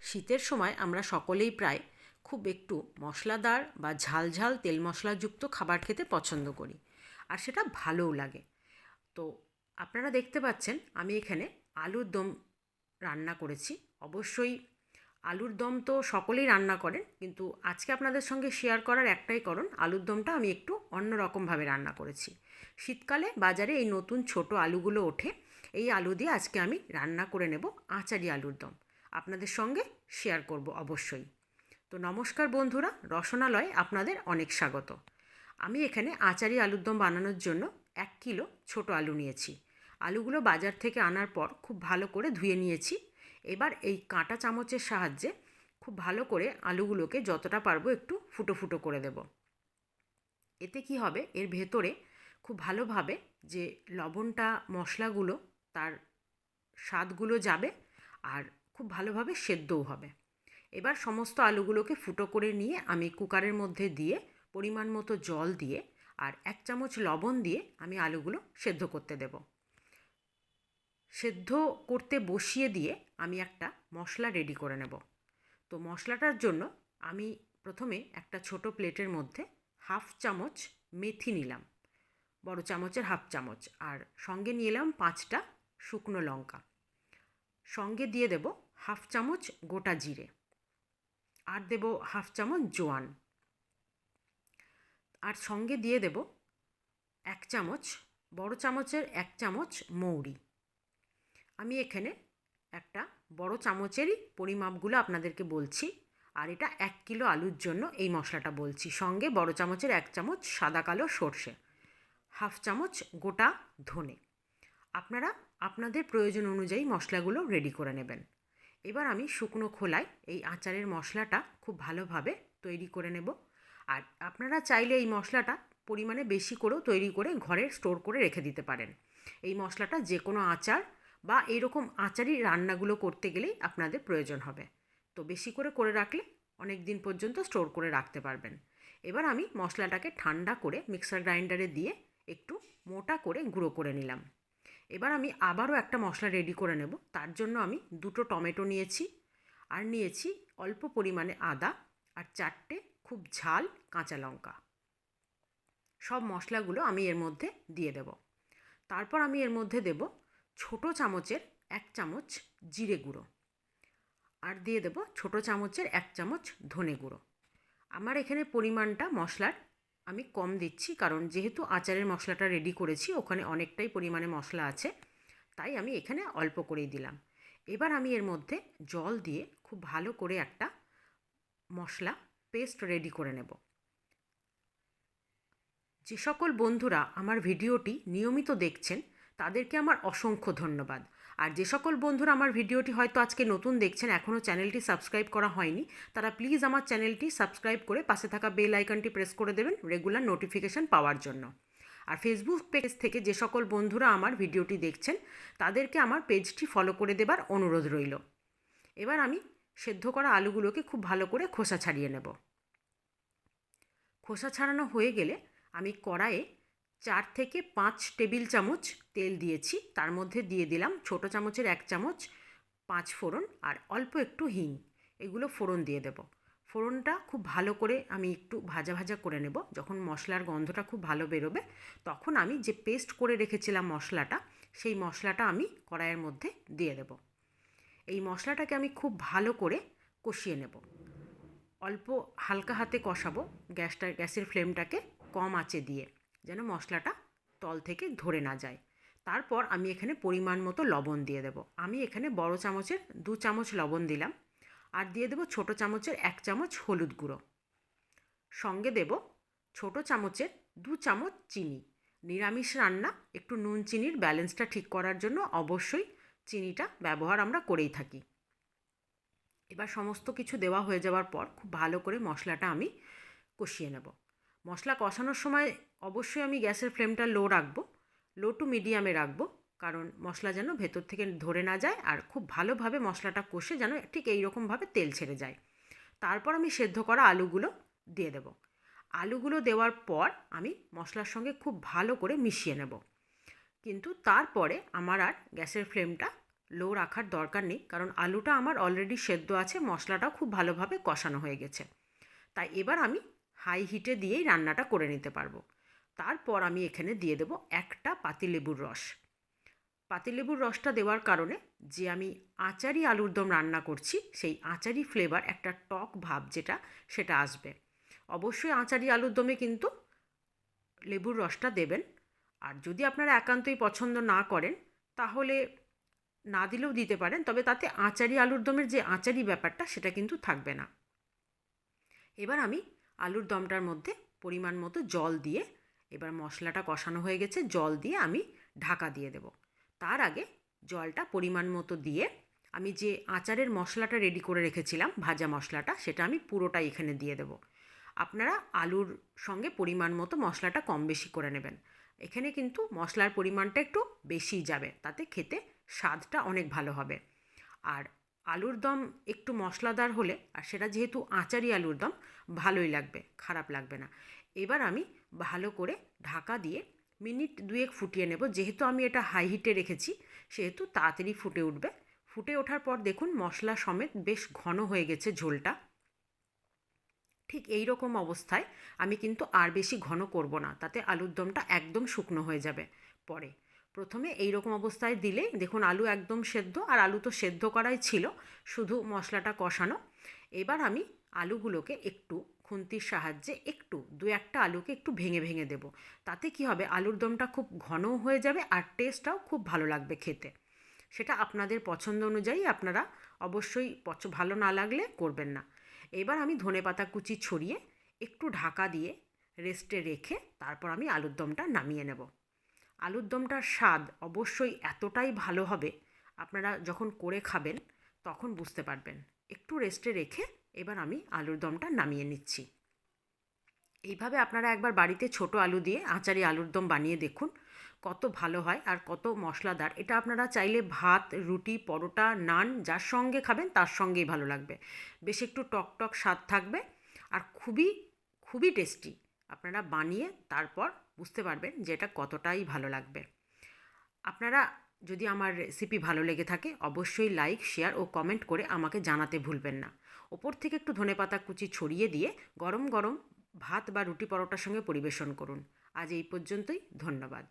শীতের সময় আমরা সকলেই প্রায় খুব একটু মশলাদার বা ঝাল ঝাল তেল মশলাযুক্ত খাবার খেতে পছন্দ করি, আর সেটা ভালোও লাগে। তো আপনারা দেখতে পাচ্ছেন আমি এখানে আলুর দম রান্না করেছি। অবশ্যই আলুর দম তো সকলেই রান্না করেন, কিন্তু আজকে আপনাদের সঙ্গে শেয়ার করার একটাই কারণ, আলুর দমটা আমি একটু অন্য রকমভাবে রান্না করেছি। শীতকালে বাজারে এই নতুন ছোট আলুগুলো ওঠে, এই আলু দিয়ে আজকে আমি রান্না করে নেব আচারি আলুর দম। আপনাদের সঙ্গে শেয়ার করব অবশ্যই। তো নমস্কার বন্ধুরা, রসনালয়ে আপনাদের অনেক স্বাগত। আমি এখানে আচারি আলুর দম বানানোর জন্য 1 কিলো ছোট আলু নিয়েছি। আলুগুলো বাজার থেকে আনার পর খুব ভালো করে ধুয়ে নিয়েছি। এবার এই কাঁটা চামচের সাহায্যে খুব ভালো করে আলুগুলোকে যতটা পারবো একটু ফুটো ফুটো করে দেব। এতে কি হবে, এর ভেতরে খুব ভালোভাবে যে লবণটা, মশলাগুলো, তার স্বাদগুলো যাবে, আর খুব ভালোভাবে সেদ্ধও হবে। এবার সমস্ত আলুগুলোকে ফুটো করে নিয়ে আমি কুকারের মধ্যে দিয়ে পরিমাণ মতো জল দিয়ে আর 1 চামচ লবণ দিয়ে আমি আলুগুলো সেদ্ধ করতে দেব। সেদ্ধ করতে বসিয়ে দিয়ে আমি একটা মশলা রেডি করে নেব। তো মশলাটার জন্য আমি প্রথমে একটা ছোট প্লেটের মধ্যে 1/2 চামচ মেথি নিলাম, বড় চামচের 1/2 চামচ, আর সঙ্গে নিয়ে এলাম 5টা শুকনো লঙ্কা। সঙ্গে দিয়ে দেব 1/2 চামচ গোটা জিরে, আর দেব 1/2 চামচ জোয়ান, আর সঙ্গে দিয়ে দেব 1 চামচ, বড় চামচের 1 চামচ মৌরি। আমি এখানে একটা বড় চামচেরই পরিমাপগুলো আপনাদেরকে বলছি, আর এটা 1 কিলো আলুর জন্য এই মশলাটা বলছি। সঙ্গে বড় চামচের 1 চামচ সাদা কালো সর্ষে, 1/2 চামচ গোটা ধনে। আপনারা আপনাদের প্রয়োজন অনুযায়ী মশলাগুলো রেডি করে নেবেন। এবার আমি শুকনো খোলায় এই আচারের মশলাটা খুব ভালোভাবে তৈরি করে নেব। আর আপনারা চাইলে এই মশলাটা পরিমাণে বেশি করেও তৈরি করে ঘরে স্টোর করে রেখে দিতে পারেন। এই মশলাটা যে কোনো আচার বা এইরকম আচারি রান্নাগুলো করতে গেলেই আপনাদের প্রয়োজন হবে। তো বেশি করে করে রাখলে অনেক দিন পর্যন্ত স্টোর করে রাখতে পারবেন। এবার আমি মশলাটাকে ঠান্ডা করে মিক্সার গ্রাইন্ডারে দিয়ে একটু মোটা করে গুঁড়ো করে নিলাম। এবার আমি আবারও একটা মশলা রেডি করে নেব। তার জন্য আমি 2টো টমেটো নিয়েছি, আর নিয়েছি অল্প পরিমাণে আদা, আর 4টে খুব ঝাল কাঁচা লঙ্কা। সব মশলাগুলো আমি এর মধ্যে দিয়ে দেব। তারপর আমি এর মধ্যে দেব ছোটো চামচের 1 চামচ জিরে গুঁড়ো, আর দিয়ে দেব ছোটো চামচের 1 চামচ ধনে গুঁড়ো। আমার এখানে পরিমাণটা মশলার আমি কম দিচ্ছি, কারণ যেহেতু আচারের মশলাটা রেডি করেছি ওখানে অনেকটাই পরিমাণে মশলা আছে, তাই আমি এখানে অল্প করেই দিলাম। এবার আমি এর মধ্যে জল দিয়ে খুব ভালো করে একটা মশলা পেস্ট রেডি করে নেব। যে সকল বন্ধুরা আমার ভিডিওটি নিয়মিত দেখছেন তাদেরকে আমার অসংখ্য ধন্যবাদ। আর যে সকল বন্ধুরা আমার ভিডিওটি হয়তো আজকে নতুন দেখছেন, এখনও চ্যানেলটি সাবস্ক্রাইব করা হয়নি, তারা প্লিজ আমার চ্যানেলটি সাবস্ক্রাইব করে পাশে থাকা বেল আইকনটি প্রেস করে দেবেন রেগুলার নোটিফিকেশান পাওয়ার জন্য। আর ফেসবুক পেজ থেকে যে সকল বন্ধুরা আমার ভিডিওটি দেখছেন তাদেরকে আমার পেজটি ফলো করে দেবার অনুরোধ রইল। এবার আমি সেদ্ধ করা আলুগুলোকে খুব ভালো করে খোসা ছাড়িয়ে নেব। খোসা ছাড়ানো হয়ে গেলে আমি কড়াইয়ে 4 থেকে 5 টেবিল চামচ তেল দিয়েছি। তার মধ্যে দিয়ে দিলাম ছোটো চামচের 1 চামচ 5 ফোড়ন, আর অল্প একটু হিং। এগুলো ফোড়ন দিয়ে দেব। ফোড়নটা খুব ভালো করে আমি একটু ভাজা ভাজা করে নেব। যখন মশলার গন্ধটা খুব ভালো বেরোবে তখন আমি যে পেস্ট করে রেখেছিলাম মশলাটা, সেই মশলাটা আমি কড়াইয়ের মধ্যে দিয়ে দেব। এই মশলাটাকে আমি খুব ভালো করে কষিয়ে নেব। অল্প হালকা হাতে কষাবো, গ্যাসের ফ্লেমটাকে কম আঁচে দিয়ে, যেন মশলাটা তল থেকে ধরে না যায়। তারপর আমি এখানে পরিমাণ মতো লবণ দিয়ে দেব। আমি এখানে বড় চামচের 2 চামচ লবণ দিলাম, আর দিয়ে দেব ছোটো চামচের 1 চামচ হলুদ গুঁড়ো। সঙ্গে দেব ছোটো চামচের 2 চামচ চিনি। নিরামিষ রান্না একটু নুন চিনির ব্যালেন্সটা ঠিক করার জন্য অবশ্যই চিনিটা ব্যবহার আমরা করেই থাকি। এবার সমস্ত কিছু দেওয়া হয়ে যাওয়ার পর খুব ভালো করে মশলাটা আমি কষিয়ে নেব। মশলা কষানোর সময় অবশ্যই আমি গ্যাসের ফ্লেমটা লো রাখবো, লো টু মিডিয়ামে রাখবো, কারণ মশলা যেন ভেতর থেকে ধরে না যায়, আর খুব ভালোভাবে মশলাটা কষে যেন ঠিক এই রকমভাবে তেল ছেড়ে যায়। তারপর আমি সেদ্ধ করা আলুগুলো দিয়ে দেব। আলুগুলো দেওয়ার পর আমি মশলার সঙ্গে খুব ভালো করে মিশিয়ে নেব, কিন্তু তারপরে আমার আর গ্যাসের ফ্লেমটা লো রাখার দরকার নেই, কারণ আলুটা আমার অলরেডি সেদ্ধ আছে, মশলাটাও খুব ভালোভাবে কষানো হয়ে গেছে। তাই এবার আমি হাই হিটে দিয়েই রান্নাটা করে নিতে পারবো। তারপর আমি এখানে দিয়ে দেবো একটা পাতিলেবুর রস। পাতিলেবুর রসটা দেওয়ার কারণে যে আমি আচারি আলুর দম রান্না করছি, সেই আচারি ফ্লেভার, একটা টক ভাব সেটা আসবে। অবশ্যই আচারি আলুর দমে কিন্তু লেবুর রসটা দেবেন। আর যদি আপনারা একান্তই পছন্দ না করেন তাহলে না দিলেও দিতে পারেন, তবে তাতে আচারি আলুর দমের যে আচারি ব্যাপারটা সেটা কিন্তু থাকবে না। এবার আমি আলুর দমটার মধ্যে পরিমাণ মতো জল দিয়ে, এবার মশলাটা কষানো হয়ে গেছে, জল দিয়ে আমি ঢাকা দিয়ে দেব। তার আগে জলটা পরিমাণ মতো দিয়ে আমি যে আচারের মশলাটা রেডি করে রেখেছিলাম, ভাজা মশলাটা, সেটা আমি পুরোটাই এখানে দিয়ে দেব। আপনারা আলুর সঙ্গে পরিমাণ মতো মশলাটা কম বেশি করে নেবেন। এখানে কিন্তু মশলার পরিমাণটা একটু বেশিই যাবে, তাতে খেতে স্বাদটা অনেক ভালো হবে। আর আলুর দম একটু মশলাদার হলে, আর সেটা যেহেতু আচারি আলুর দম, ভালোই লাগবে, খারাপ লাগবে না। এবার আমি ভালো করে ঢাকা দিয়ে মিনিট 2 ফুটিয়ে নেব। যেহেতু আমি এটা হাই হিটে রেখেছি সেহেতু তাড়াতাড়ি ফুটে উঠবে। ফুটে ওঠার পর দেখুন মশলা সমেত বেশ ঘন হয়ে গেছে ঝোলটা। ঠিক এই রকম অবস্থায় আমি কিন্তু আর বেশি ঘন করব না, তাতে আলুর দমটা একদম শুকনো হয়ে যাবে পরে। প্রথমে এই রকম অবস্থায় দিলেই দেখুন আলু একদম সেদ্ধ, আর আলু তো সেদ্ধ করাই ছিল, শুধু মশলাটা কষানো। এবার আমি আলুগুলোকে একটু খুন্তির সাহায্যে একটু 2-1টা আলুকে একটু ভেঙে ভেঙে দেব। তাতে কি হবে, আলুর দমটা খুব ঘনও হয়ে যাবে আর টেস্টটাও খুব ভালো লাগবে খেতে। সেটা আপনাদের পছন্দ অনুযায়ী আপনারা অবশ্যই ভালো না লাগলে করবেন না। এবার আমি ধনেপাতা কুচি ছড়িয়ে একটু ঢাকা দিয়ে রেস্টে রেখে তারপর আমি আলুর দমটা নামিয়ে নেব। আলুর দমটার স্বাদ অবশ্যই এতটাই ভালো হবে, আপনারা যখন করে খাবেন তখন বুঝতে পারবেন। একটু রেস্টে রেখে এবার আমি আলুর দমটা নামিয়ে নিচ্ছি। এইভাবে আপনারা একবার বাড়িতে ছোট আলু দিয়ে আচারি আলুর দম বানিয়ে দেখুন, কত ভালো হয় আর কত মশলাদার। এটা আপনারা চাইলে ভাত, রুটি, পরোটা, নান যার সঙ্গে খাবেন তার সঙ্গেই ভালো লাগবে। বেশ একটু টক টক স্বাদ থাকবে আর খুবই খুবই টেস্টি। আপনারা বানিয়ে তারপর বুঝতে পারবেন যে এটা কতটাই ভালো লাগবে। আপনারা যদি আমার রেসিপি ভালো লেগে থাকে অবশ্যই লাইক, শেয়ার ও কমেন্ট করে আমাকে জানাতে ভুলবেন না। ওপর থেকে একটু ধনেপাতা কুচি ছড়িয়ে দিয়ে গরম গরম ভাত বা রুটি পরোটার সঙ্গে পরিবেশন করুন। আজ এই পর্যন্তই, ধন্যবাদ।